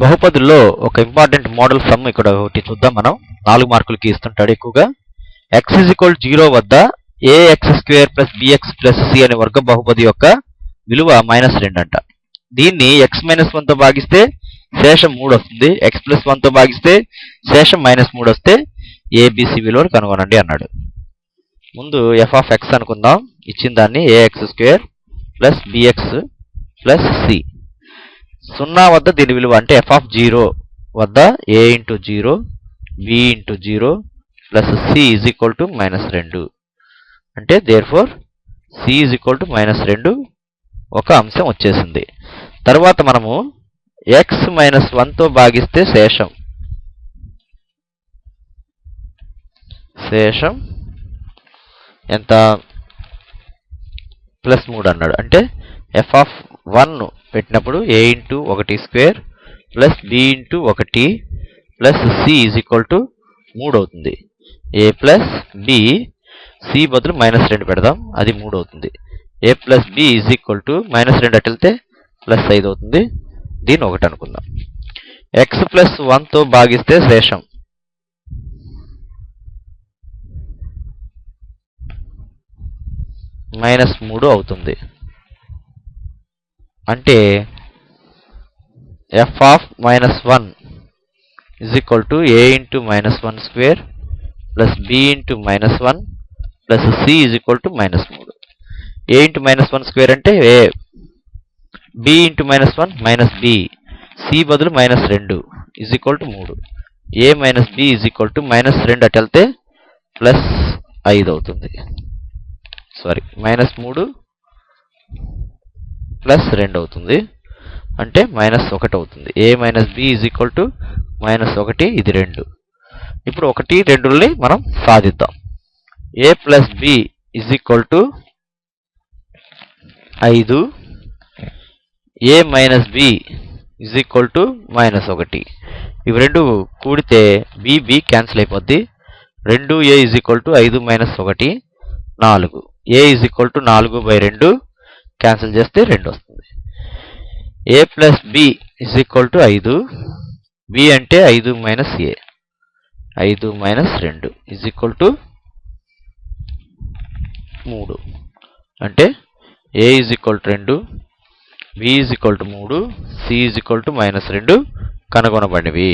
బహుపదుల్లో ఒక important model some ఇక్కడ ఒకటి చూద్దాం మనం. 4 మార్కులకి ఇస్తుంటాడు ఎక్కువగా. x = 0 వద్ద ax² + bx + c అనే వర్గ బహుపది యొక్క విలువ -2 అంట. దీన్ని x - 1 తో భాగిస్తే శేషం 3 వస్తుంది. x + 1 తో భాగిస్తే శేషం -3 వస్తే abc విలువను కనుగొనండి అన్నాడు. ముందు f(x) అనుకుందాం. ఇచ్చిన దాన్ని ax² + bx + c. 0 వద్ద దీని విలువ అంటే f(0) వద్ద a × 0 b × 0 + c = -2. అంటే therefore c = -2 ఒక అంశం వచ్చేసింది. తర్వాత మనము x - 1 తో భాగిస్తే శేషం ఎంత? +3 అన్నాడు. అంటే f(1) పెట్టినప్పుడు a × 1² + b × 1 + c = 3 అవుతుంది. a + b, c బదులు -2 పెడదాం, అది 3 అవుతుంది. a + b = -2 అటు వెళ్తే +5 అవుతుంది. దీన్ని 1 అనుకుందాం. x + 1 తో భాగిస్తే శేషం -3 అవుతుంది. అంటే f(-1) = a × -12 + b × -1 + c = -3. a × -12 అంటే a, b × -1 - b, c బదులు -2 = 3. a - b = -2 అటు వెళ్తే +5 అవుతుంది. -3 +2 అవుతుంది. అంటే -1 అవుతుంది. a - b = -1, ఇది 2. ఇప్పుడు 1, 2ల్ని మనం సాధిద్దాం. a + b = 5, a - b = -1. ఇవి రెండు కూడితే b క్యాన్సిల్ అయిపోద్ది. 2a = 5 - 1 4. a = 4/2 క్యాన్సిల్ చేస్తే 2 వస్తుంది. a + b = 5, b అంటే 5 - a, 5 - 2 = 3. అంటే a = 2, b = 3, c = -2 కనుగొనబడినవి.